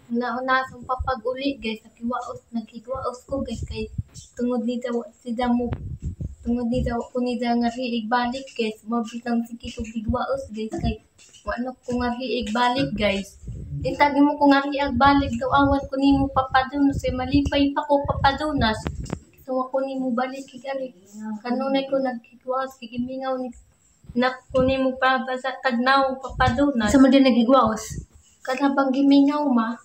Nauna sa papag-uli guys, nagkiwaos ko guys kay tungod ni daw si damo tungod ni daw ko ni nga riig balik guys, mabitang sige ko gigwaos guys kay wala ko nga riig balik guys. Intagi mo ko nga riig balik daw awan ko nimo papadunas say malipay pa ko papadunas. So ako nimo balik kay kanunay ko nagkigwaos gimingaw ni nak ko nimo pa sa tagnaw papadunas. Sa man din nagigwaos. Kada bang gimingaw ma.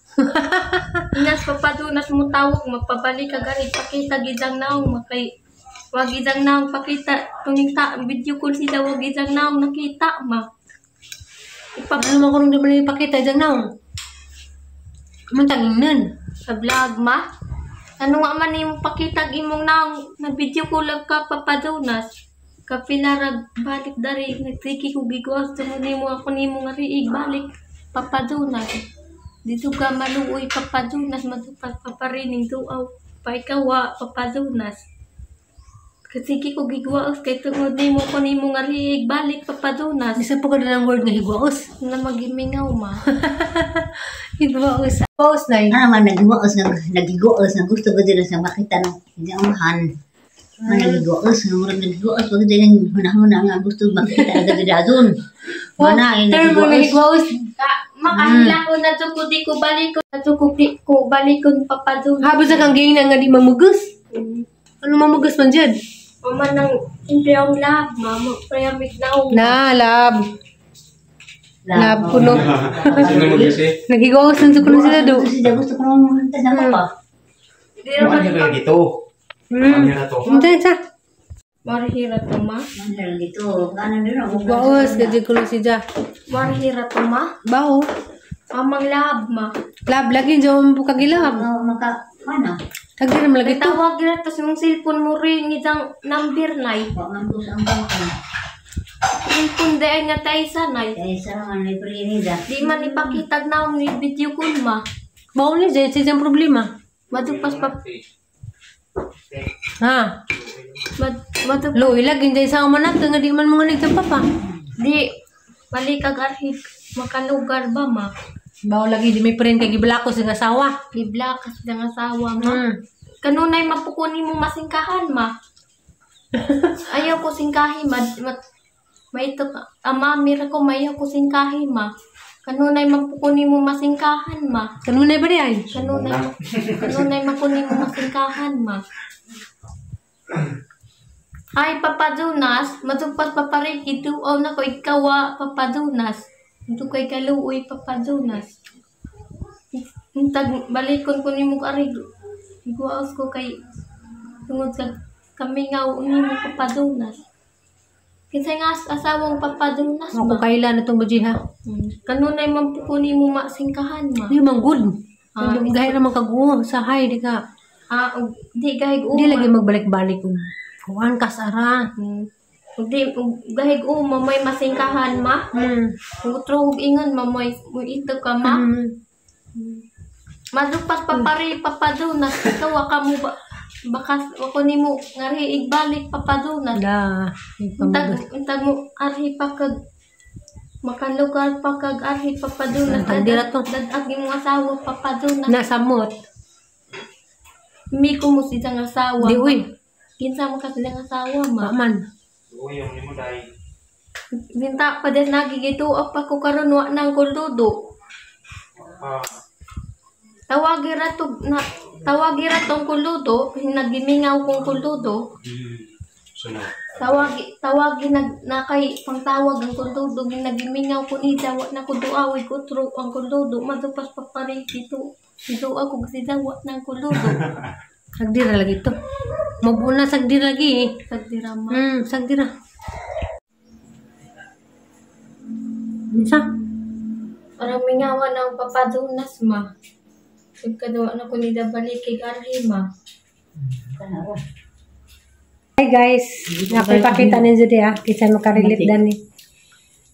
Inas papadunas mo tawag mapabalik ka gari pakita gidang naong makay wag gidang naong pakita tungita video call sila wag gidang naong nakita ma. Ano mo ko nung naman ipakita gidang naong? Mantangin nun. Sa vlog ma. Ano nga man yung pakita imong naong na video call ka papadunas. Kapilarag balik dari nagtiki ko gigwas tungod nimo ako nimo nga riig balik papadunas. Dito ka maluoy papadunas matupat paparining tuaw paikawa papadunas. Kasi ko gigwaos kay tungod nimo ko nimo nga riig balik papadunas. Isa po ka na ng word nga higwaos. Na magimingaw ma. Higwaos. Higwaos na yun. Man nagigwaos nga gusto ko din sa makita ng higahan. Man nagigwaos nga murag nagigwaos wag din hunahuna nga gusto makita agad dadon. Mana ay nagigwaos. Makahila ko na to di ko balik ko balik ko papadunas. Habos na kang gay na nga di mamugos. Ano mamugos man dyan? Mama nang impyong lab, mama prayamit na lab. Lab kuno. Nagigwaos na sa kuno sila do. Gusto ko nang hanta sa papa. Di naman gitu. Hindi sa. Marihira to ma. Mandal gitu. Kanan din ako. Gwaos gadi kuno siya. Marihira to ma. Bao. Amang lab ma. Lab lagi jawab po kagilab. Maka mana? Tagir mo lagi to. Tawag gira to sa mong cellphone mo ring isang number nay. Wa man ko sa ang Cellphone day nga tay sanay. Kaya sa man ni Prinida. Di man ipakita na ni video call ma. Bao ni jay sa problema. Madupas pa. Ha. Madupas. Lo ilagin jay sa manat nga di man mga nagtampa pa. Di malikag arhig makalugar ba ma. Bao lagi di may friend kay gibalakos ang asawa. Giblakas ng asawa ma. Kanunay mapukuni mo masingkahan ma. Ayaw ko singkahi ma. Maito ka. Mira ko mayaw ko singkahi ma. Kanunay mapukuni mo masingkahan ma. Kanunay ba riyan? Kanunay mapukuni mo masingkahan ma. Ay papadunas, matupas paparig ito na ko ikawa papadunas. Ito kay kaluoy papadunas. Intag balikon ko nimo arig. Iguaos ko kay tungod sa kamingaw nimo papadunas. Kinsa nga asawang papadunas Ako ma. kailan itong bujiha. Kanunay man po nimo masingkahan ma. Di man good. Gahit naman kaguo sa hay di ka. Di gahig Di lagi magbalik-balik kung kuhan kasara. Di gahig may masingkahan ma. Utro ingon mamay mo ito ka ma. Madupas papari papadunas ikaw ka mo ba bakas ako nimo ngari igbalik papadunas. Da. Intag mo arhi pakag makalugar pakag arhi papadunas. Dira to. Dadag mo asawa papadunas. Nasamot. Mi ko mo silang asawa. Di uy. Kinsa mo ka silang asawa ma. Paman. Minta pa din nagigito pa ko karon wa nang kuldudo. Tawagira tong kuldudo, nagimingaw kong kuldudo. Tawagi na kay pangtawag ang kuldudo, nagimingaw ko ni dawa na ko duaway ko tro ang kuldudo, madupas pa pare dito. Dito ako kasi dawa ng kuldudo. Sagdira lagi to. Mabuna sagdira lagi. Sagdira ma. Sagdira. Isa? Parang mingawan ang papadunas ma. Pagkadawa na ko nila balik kay Arhi ma. Hi guys. Napipakita ninyo di Kisa makarelate dani.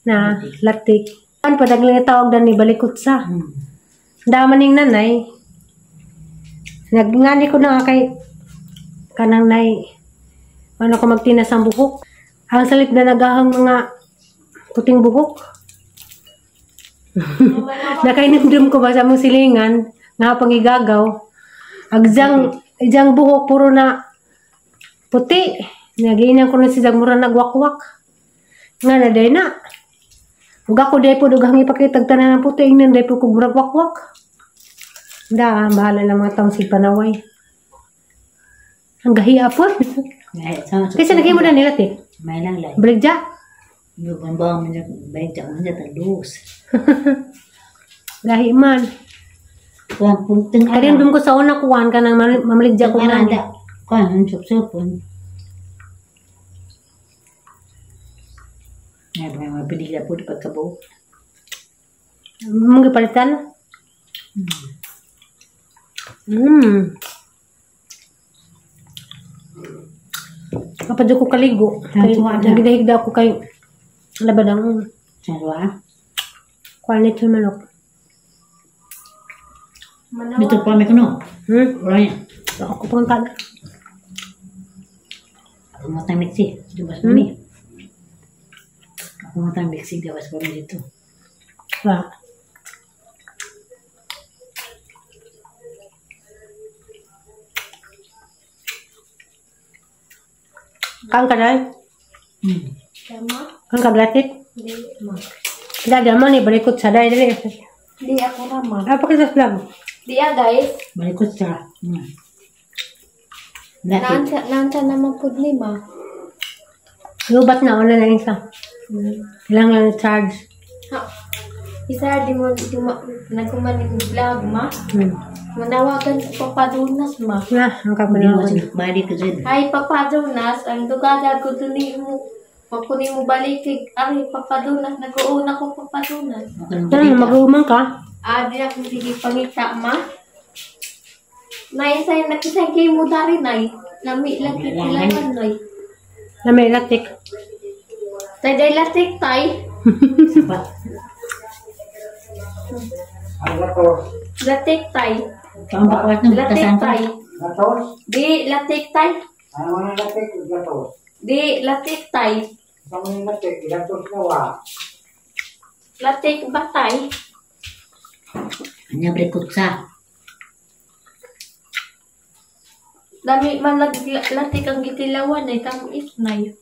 Na latik. Ano pa dagling tawag dani balikot sa. Daman ning nanay. Nagngani ko na nga kay kanang nay. Ano ko magtinas ang buhok. Ang salit na nagahang mga puting buhok. Nakainumdum ko ba sa mong silingan? nga pangigagaw. Ijang buhok puro na puti. Nagiinan ko na si mura nagwakwak. Nga na day na. Ug ako day po dugang ipakitag tanan ng puti ingnan day po kog murag wakwak. Da, bahala na mga taong si panaway. Ang gahiya po. Kasi naging mo na nila, te. May lang lang. Baligja. Yung bambang mo baik jak mo talus. Gahi man. Kuan punting Karin dum ko sa una kuwan ka nang mamaligja ko man. ada. Kuan sup pun. Ay, may pinila po di pagkabo. Mong gipalitan. Kapag ko kaligo, nagidahigda ako kay labadang Sarwa. quality manok. Dito pa may kuno. Orangnya. Ako pang kada. Ako mau tayo mixi. Di ba sa kami? Ako mau tayo mixi. Di ba sa kami dito? Wah. Kan kadai? Tama? Kan kaglatit? Di, ma. Dada man ni berikut sadai dali. Di ako ramah. Apa kita vlog? Di guys. Balikot sa. Dati. Nanta naman po ni ma. Lubat na wala na isa. Ilang lang charge. Ha. Isa di mo nagkumaning vlog ma. Manawagan ko papadunas ma. Nah, ang Hindi kapanaw mo ko. sinukbali ka dyan. Ay papadunas ang dugada ko duni mo. Pagkunin mo balik ari papadunas nag-uuna ko papadunas. Ano, mag-uumang ka? Adi ako sige pangita ma. Nay say nakisay kay mo dari nay. Lami lagi kailangan nay. Na may latik. Tay day latik tay. Sapat. Latik tay. Kamu bakwas ng Latik batasan tay. Gatos? Di latik tay. Ano man ang latik? Gatos. Di latik tay. Sa mga latik, gatos na wa. Latik ba tay? Hanya berikut sa. Dami man latik ang gitilawan ay tamis nay.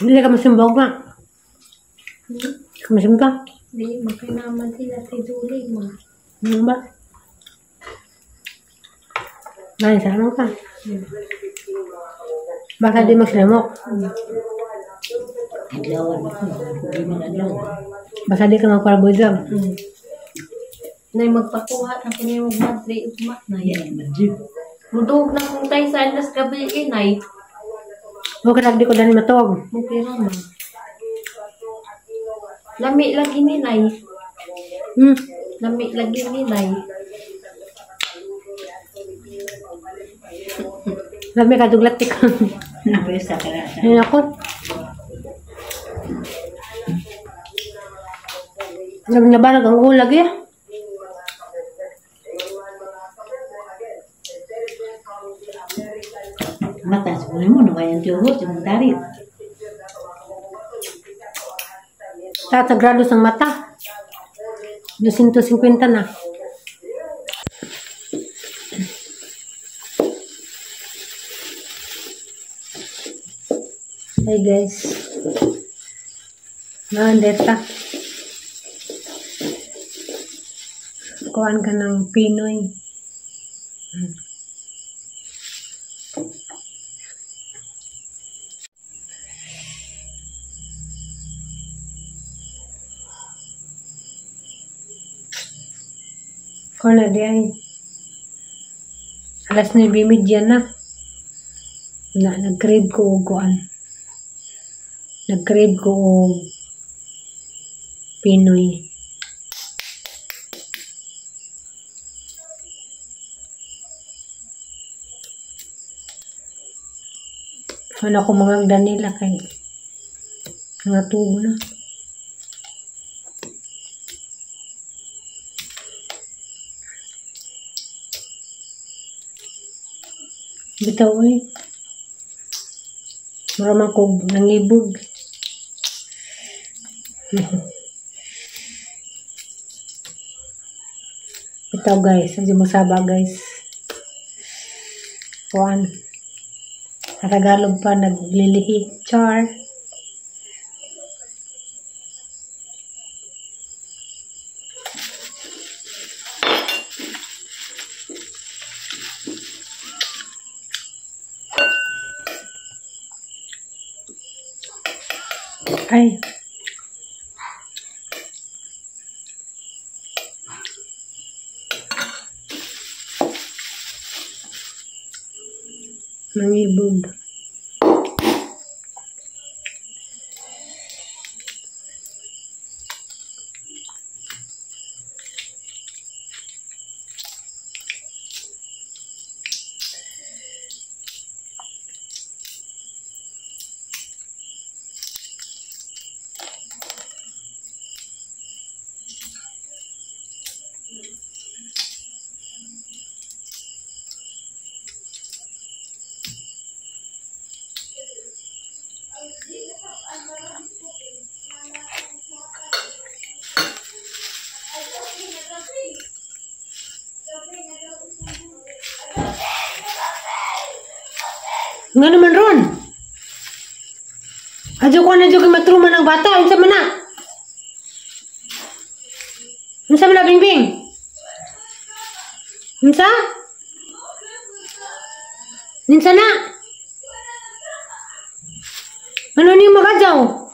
Hindi ka masimbog na. Masimbog. Di makinaman sila si Julie ma. Ano ba? Ay, sana ka. Baka di magsilamok. Adlawan ako. Hindi man adlaw. Baka di ka magparabudang. Nay magpakuha na kini mo madri ugma nay. Yan, madyo. Mudug na kung tayo sa andas gabi nay. Huwag ka nagdi ko dani matog. Mukira man. Lami lagi ni nay. Lami lagi ni nay. Lami ka duglatik. Apa yung sa karasa? Ayun ako. Lami na ba ang ulag eh? Mata, sebenarnya mo, nawayan tiyohot, yung tarit. Sa grados ang mata. 250 na. Hey guys. Naandeta. Kuhaan ka ng Pinoy. Kung na di ay alas 9:30 na. Nag-crave ko og kuan. Nag-crave ko og Pinoy. Ano ko mga Danila kay mga tubo na. Bitaw eh. Maramang ko nangibog. Ito guys, hindi mo saba guys. Kuan. Nakagalog pa, naglilihi. Char. Ay. Nangibog. Nga naman ron. Adyo ko na dyan matruman ng bata. Unsa man na? Unsa man na, Bingbing? Unsa? Unsa na? Ano niyo magadyaw?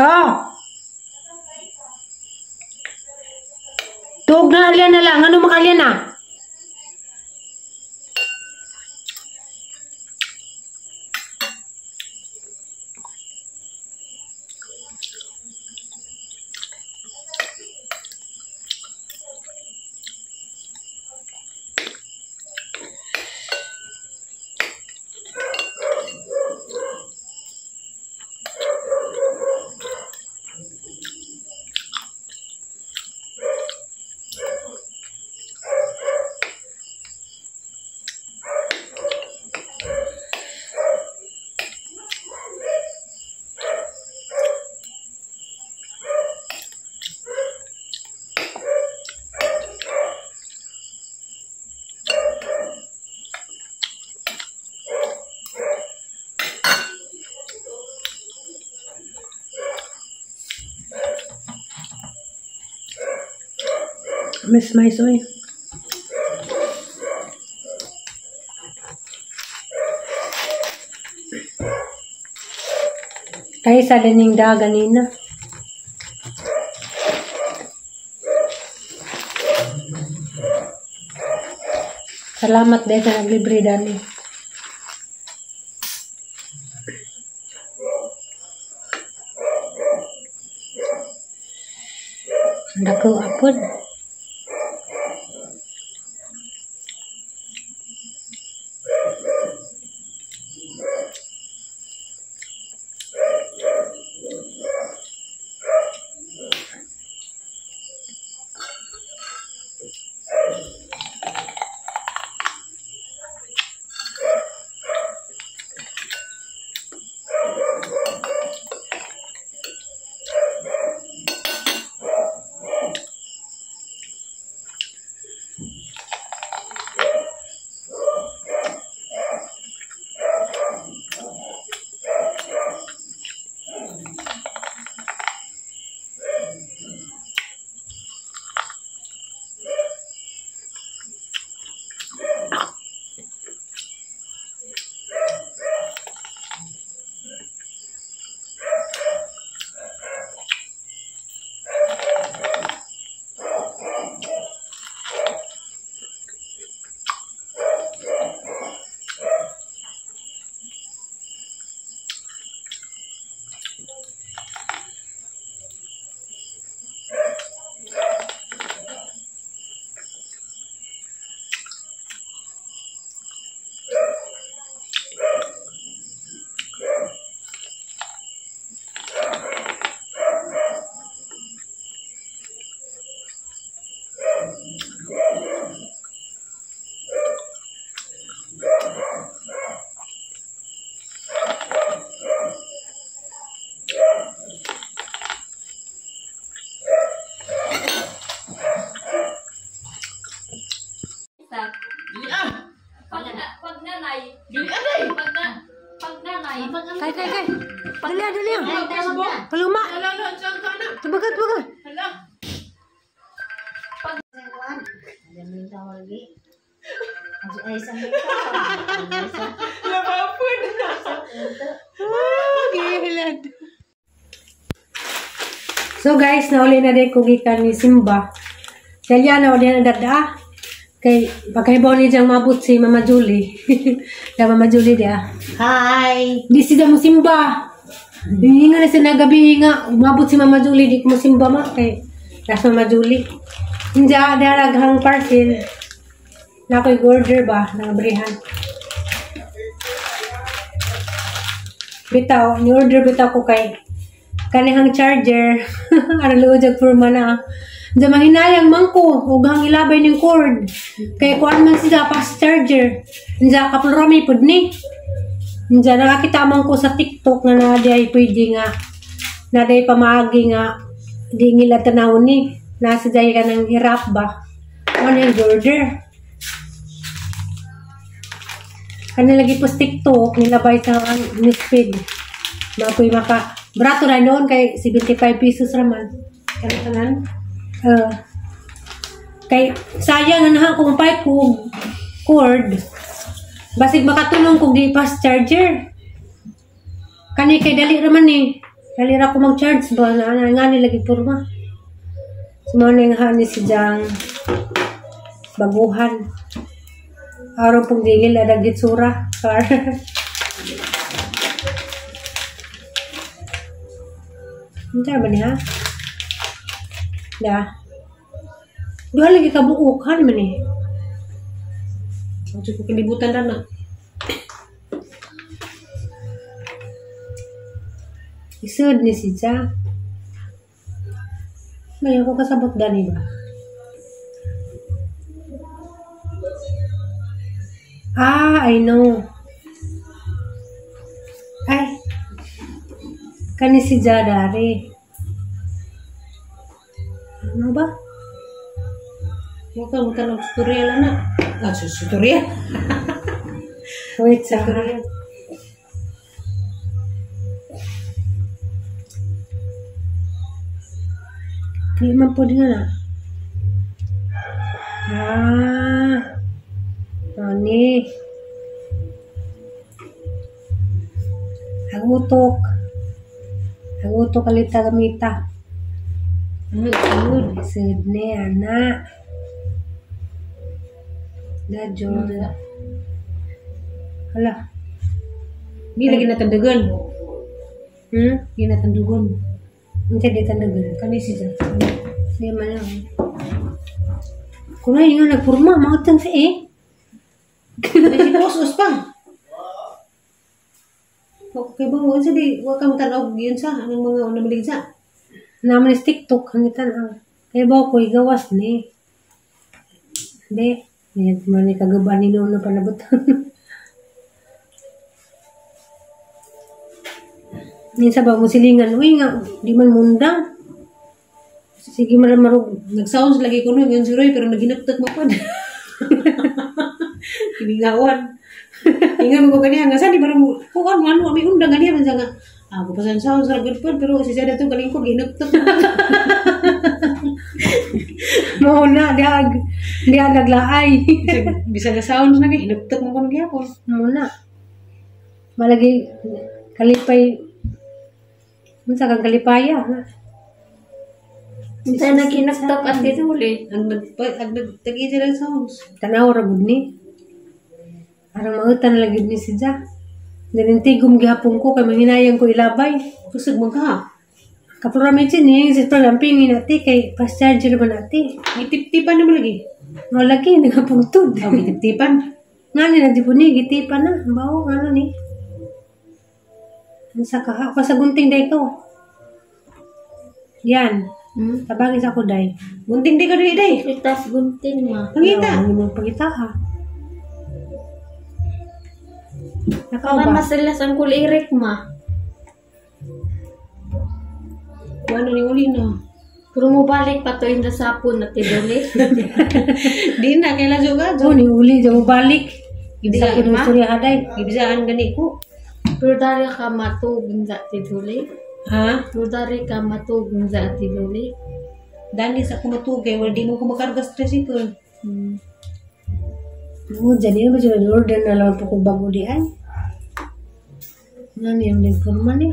Oh. Tuog na alyan na lang. Ano makalyan na? Miss my soy. Kaya sa lining da ganina. Salamat dahil sa naglibre dani. Dako apod. dali. Ay, tawag ka. Paluma. Tubagat. Ada minta lagi. Ay, sa minta. So guys, nauli na din ko gikan ni Simba. Kaya nauli na dada. Kay pagkaibaw ni diyang mabot si Mama Julie. Kaya Mama Julie dia. Hi. Di sila mo Simba. Hindi nga na siya nagabi nga. Umabot si Mama Julie. Di ko mo Simba ma. Kay las Mama Julie. Hindi daraghang parcel. Na ako'y order ba. Nangabrihan. Bitaw. Ni-order bitaw ko kay kanihang charger. Aralujag purma na. Diyan mahinayang mangko, hugang ilabay ng cord. Kaya kuan man siya fast charger. Diyan kapulrami pud ni. Diyan nakakita man ko sa TikTok nga naday pwede nga naday pamagi nga di ngila tanawon ni. Nasa day ka ng hirap ba? Ano yung order? Kanila lagi po sa TikTok nilabay sa newsfeed. Mapoy maka brato na noon kay 75 pesos raman. Kanan. Kay sayang na kung pipe ko cord basig makatulong kung di fast charger kani kay dali raman ni dali ra ko mag-charge ba na nga lagi purma sumano yung hani si Jang baguhan araw pong digil ada gitsura car hindi ba niya dah. Dua lagi kabuukan man eh. Cukup kelibutan dana. Isud ni si Ja. Ngayon ko kasabot dani ba? I know. Ay. Kani si Ja dari. Ano ba? Bukan tutorial na. Tutorial. Wait, sa tutorial. Di man po din na. Ani. Ang utok kalita gamita. Good, isud ni anak. Dadyo. Hala. Di lagi natandugan. Di natandugan. Hindi di tandugan. Kani siya. Di man lang. Kuna yung nagpurma, mautang sa eh. Kasi posos pa. Okay ba? Huwag sa di, huwag kang tanaw yun sa, anong mga unamalig sa. Naman is TikTok, hangitan ang. Kaya ba ko igawas ni. Hindi. Ngayon, mani kagaban ni Nono panabutan. Minsan ba mo silingan, uy nga, di man mundang. Sige marag nag-sounds lagi ko nun, yun si Roy, pero naghinaptak mo pa. Kiningawan. Ingat mo ko kaniya, nga saan di marang, kung ano, may undang kaniya, man nga, ako pa sa sounds, ragod pero si Sada to, galing ko, ginaptak mo. Muna, dia naglaay. Bisa ka sounds na kay, hinaptak mo ko nung gyapon. Muna. Malagi, kalipay, minsan kang kalipaya, ha? Minsan naginagtak at dito ulit. Ang nagtagi sila sounds. Tanaw ragod ni. Arang mautan lagi ni si Ja. Nanintigom gihapon ko kay manginayang ko ilabay. Kusog mo ka. Kapura medyo ni si palamping nati kay fast charger man nati. May tip-tipan naman lagi. No lagi nagapugtod. Oh, may tip-tipan. Ngani na di puni gitipan na. Bawo ngano ni. Sa ka pa sa gunting day ko. Yan. Tabangin sa ako day. Gunting day ka dali day. Itas gunting ma. Pangita. Hindi mo pangita ha. Nakaw Para ba? masalas ang kulirik ma. Ano ni uli na? Puro mo balik pa to in the sapon na tibuli. Di na, kailan juga. Oh, ni uli, jago balik. Ibisaan Di, mo ma? surya haday. Ibisaan gani ko. Pero dari ka matugin sa tituli. Ha? Pero dari ka matugin sa tituli. Dani sa kumatugay, wala di mo kumakargas tricycle. Hmm. Oo, dyan yun, mas order na lang po kung bago di ay. Ano yung nagpurman eh.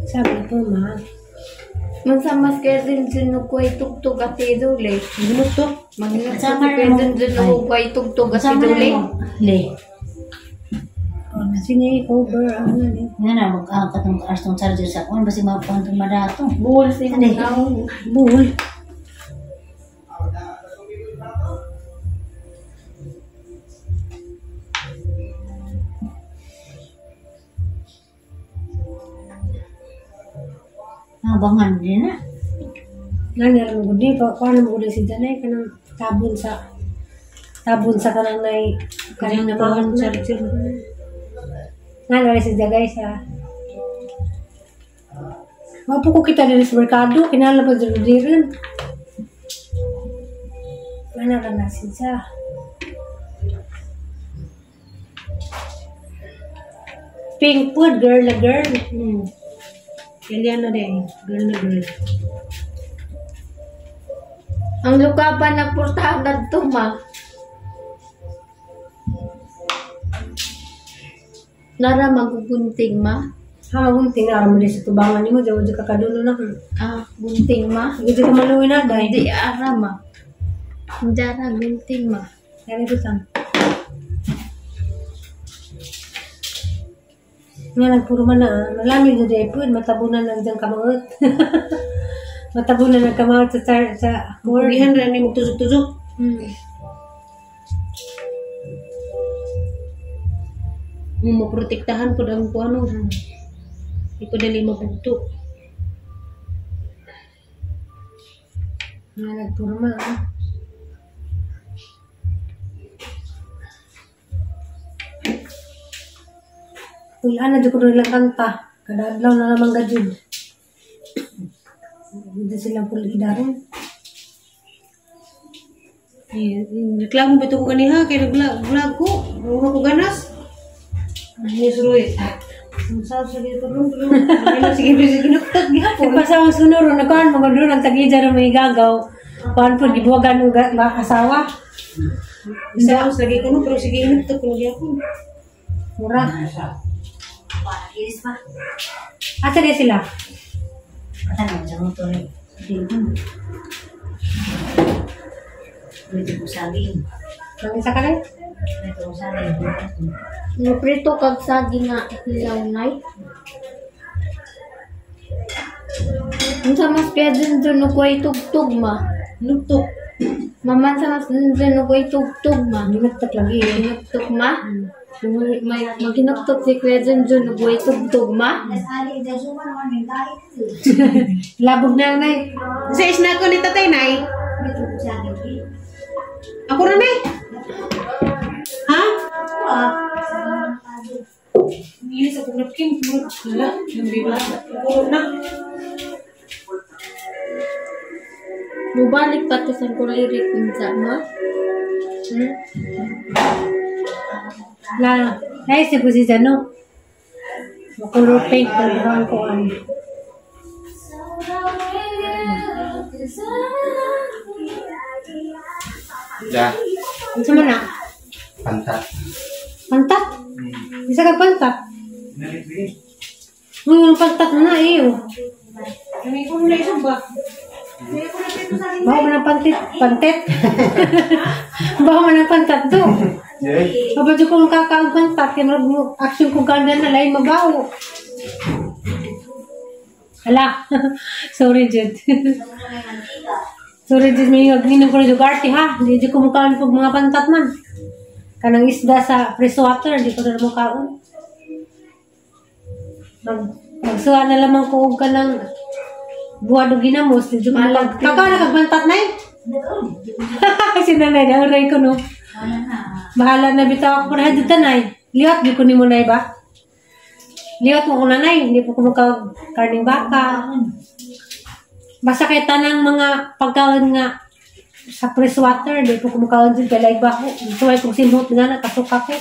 Sabi po, ma. Magsamas kaya din dyan ko ay tugtog at tituli. Ginot to. Magsamas kaya din dyan ko ay tugtog at tituli. Le. O, sige, over. Ano na din. Nga na, mag-angkat ng arstong charger sa kuwan. Basi mapantong madato. Bull si Ano eh? Manaw. Bull. Abangan din na. Nangyari mo gudi, paano mo gudi si Danay kanang tabon sa kanang nay kanang naman charger. Nangyari si Dagay sa Wapo ko kita din sa merkado, kinala pa dyan rin. Mana ka na siya. Pink food, girl na girl. Yan na din, girl na girl. Ang lukaban na portahan na ito, ma. Nara magugunting, ma. Gunting na mo din sa tubangan ni mo, jawa di kakadulo na. Gunting, ma. Hindi ka maluwi na, day. Hindi ara, ma. Hindi ara, gunting, ma. Yan ito sang. Nga nagpuro man na, malamig na day po, matabunan lang dyan kamangot. Matabunan lang kamangot sa work. Kulihan rin ni magtusok-tusok. Maprotektahan ko lang po ano. Hindi ko dali mabugto. Nga nagpuro man. Ulan na dyan ko nilang kanta. Kadadlaw na naman gadjud. Hindi silang pulidaron. Reklamo ba ito ko kaniha? Kaya nag-vlog ko. Huwag ko ganas. Yes, Roy. Ang sabi sa dito rin. Sige, ginuktot. Pasawang sunuro. Nagkaan mga doon. Ang tagidya na may gagaw. Kuhan po, gibuwagan ng asawa. Isa ako lagi ko no, pero sige, ginuktot ko niya po. Mura. Iris pa. Asa din sila? Tanong sa motor eh. Dito ko saging. Nang isa ka rin? Dito ko saging. Nuprito kag saging nga hilaw nay. Unsa mas kaya din dyan ko ay tugtog, ma. Lugtok. Maman sa mas dyan ko ay tugtog, ma. Ginuktot lagi eh. Ginugtog, ma. May maginugtog si Kuya Junjun ko ay tugtog, ma. Labog na nay. Sa isna ko ni tatay nay. Ako na nay. Ha? Ini sa napkin. Wala. Yung bibla. Puro na. Mubalik pa to sa kulirik minsa, ma. La, naisip ko si Jano. Makulor paint na buwan ko ano. Ya, Ano mo na? pantat. Pantat? Isa ka pantat? Ngayon pantat na iyo. Kami ko muna isang ba? Bawa mo ng pantit. Bawa mo ng pantat do. Kapag ko kakaang pantat, kaya action ko ganda na lain mabaho. Hala. Sorry, Jud. Sorry, Jud. May naghinom ko na jugarte, ha? Hindi ko mukhaan pag mga pantat man. Kanang isda sa fresh water, hindi ko na mukhaan. Magsuha na lamang ko ka ng buwan o ginamos. Kaka na kagbantat na eh. Kasi nanay, nauray ko no. Bahala na bitaw ako na dito na eh. Lihat, di ko ni mo na ba? Liwat mo ko nanay, hindi po ko karning baka. Basta kay tanang mga pagkaon nga sa fresh water, di po kumakaon din kay live ako. So ay kung sinhot nga nakasuka ko.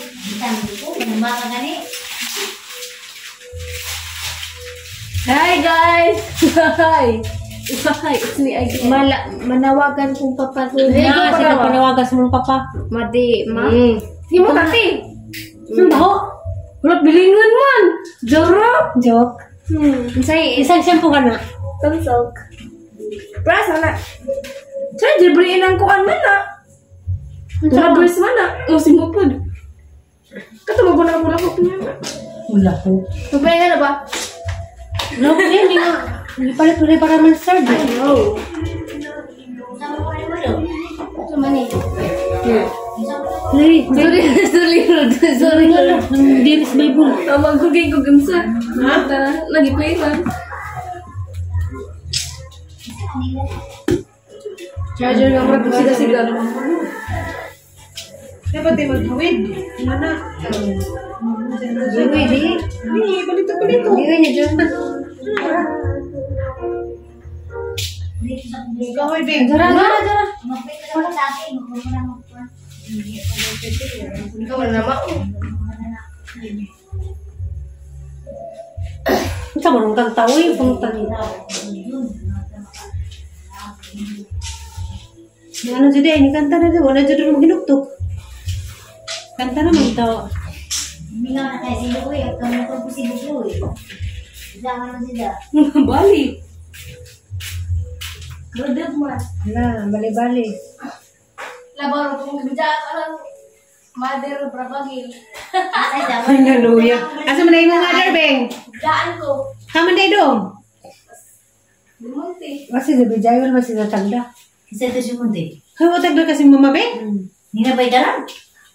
Hi guys! Hi! Hi, it's me again. Manawagan kong papatuloy. Na, sila panawagan sa mong papa. Madi, ma. Hindi mo kasi. Sumbaho. Kulot bilingan man. Jorok. Joke. Isang shampoo ka na. Tansok. Prasa na. Tsaka, jibriin ang kuan man na. Labers man na. O, simupod. Katulog na ako ko niya. Wala ko. Sabay nga na ba? No, hindi nga. Hindi pala tuloy para man-serve. No. Ito man eh. Sorry. Hindi rin sa Bible. Magugay ko gamsa. Lagi pa ilan. Charger nga mura siga-siga. Dapat tayo mag-hawid. Mana? Hindi. Balito. Hindi nga niya dyan. Gawin din. Jara. Ikaw na naman. Ito mo nung kang tao yung punta nila. Ano dyan eh, kanta na dyan. Wala dyan mo ginuktok. Kanta na mong tao. Mingaw na tayo sila ko eh. Kami ko po sila ko eh. Isama na sila. Bali. Rodok mo. Hala, bali-bali. Labar kong bija parang mother brabagil. Ate siya. Hallelujah. Asa man na yung mga darbeng? Daan ko. Kaman na dong. Bumunti. Kasi sabi jayol masih natanda. Isa ito si Munti. Kaya mo tagda kasi mamabeng? Hindi na ba'y dalang?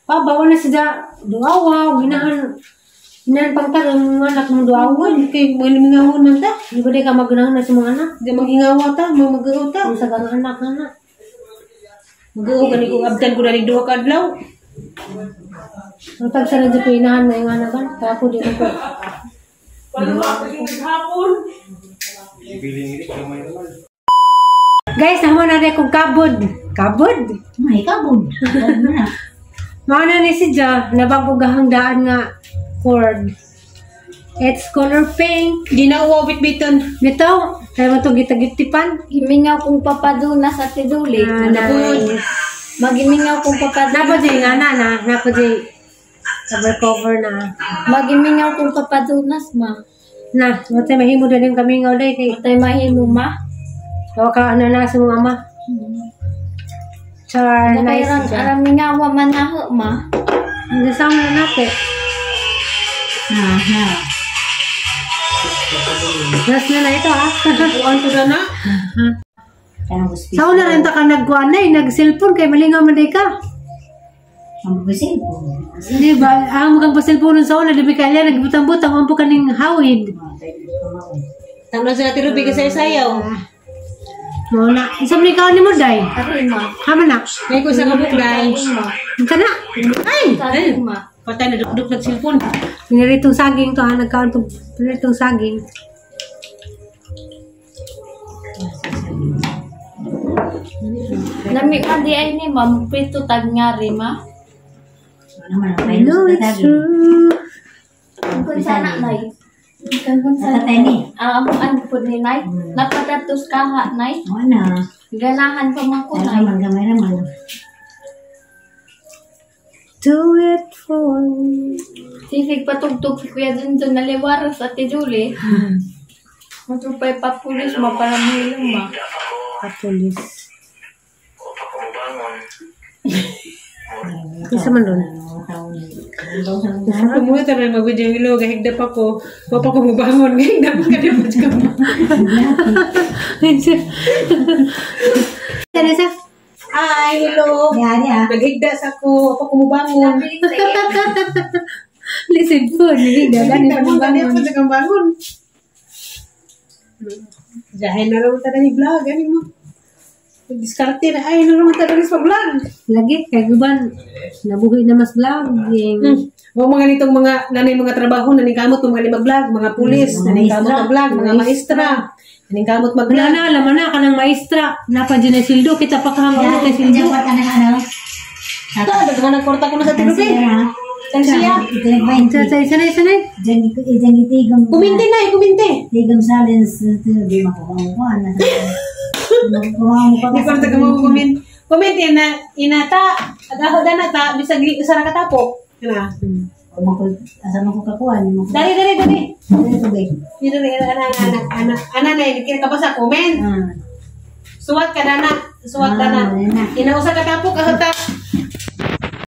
Bawal na siya duawa, ginahan pang tarang mga anak ng duawa, kay mga lumingawon ng ta. Di ba di ka maganahan na sa mga anak? Di maghingawa ta, mag-agaw ta. Sa ganang anak na. Mag-agaw ka ni kung abdan ko na rin duwa ka adlaw. Ang tagsa na dito inahan na yung anakan, kaya ako din ako. Guys, naman na rin kong kabod. Kabod? May kabog. Mga na ni si Ja, nabagugahang daan nga cord. It's color pink. Di na uwawit biton. Bito, kaya mo ito gitagitipan. Gimingaw kong papaduna sa tiduli. Nice. Magimingaw kong papaduna. Napadjay nga na. Napadjay. Cover cover na. Magimingaw kong papadunas ma. Na, matay mahimo na rin kami nga ulit. Matay mahimo ma. Kawa ka na sa mga ama. Char, nice Nakairan siya. aram mingawa man na ma. Hindi sa mga natin. Aha. Last na ito ha. Kuhaan ko na na. Kaya ko speak. Sa una rin ka nagkuhan na nag-cellphone kay malingaw man ka. Ang babasin po. Di ba? Ang mukhang pa-cellphone sa una, di ba kaya nagbutang-butang, ang po kaning hawid. Tama sa natin rubi ka sayaw. Wala. Isang ni ni mo, Day. Ari ma. Hama na. May ko sa kabuk, Day. Ika na. Ay! Ari ma. Patay na duk-duk ng cellphone. Pinaritong saging to ha. Nagkaon itong pinaritong saging. Nami ka di ay ni ma. Prito tag ngari ma. Ano naman ang I kayo know sa it's tatagi. true. Kung sana nay. Kung sana Natatay ni. ano po ni nay. Napadatos kaha nay. Oo na. Ganahan pa man ko Kaya nay. naman gamay naman. Do it for me. Sisig patugtog si Kuya Junjun na liwaras at tiduli. Matupay pa pulis ma para mahilong ma. Katulis. Isa man doon. Ako mo ito na mag-video yung ilo. Gahigdap ako. Papa ko mabangon. Gahigdap ka din mo ka mo. Kanisa? Hi, hello. Yari ah. Naghigda sa ko. Papa ko mabangon. Listen po. Naghigda. Gani pa mabangon. Dahil na rin tayo ni vlog. Gani mo. Diskarte na. Ay, ano naman tayo sa vlog? Lagi, kay guban, nabuhi na mas vlog. O mga nitong mga nanay mga trabaho, naningkamot mga mag-vlog, mga pulis, naningkamot mag-vlog, mga maestra, naningkamot Wala mag-vlog. na, alam mo na, kanang maestra. Napa dyan na sildo, kita pa kahang ulit na sildo. Dapat ano. Ito, daga nagkorta ko na sa tinupi. Siya. Tansiya. Ito yung 20. Sanay. Diyan itigam. Kuminte na, kuminte. Tigam silence. Di makukuha na. Hindi ko na mo kumint. Kuminte na, inata, agahoda na ta, bisag sa nakatapok. Kena. Asa mo ko kakuha. Dari. Ito ba? Dito rin, anak na, kira ka pa sa comment. Suwat ka na. Inausa ka tapok, ahota.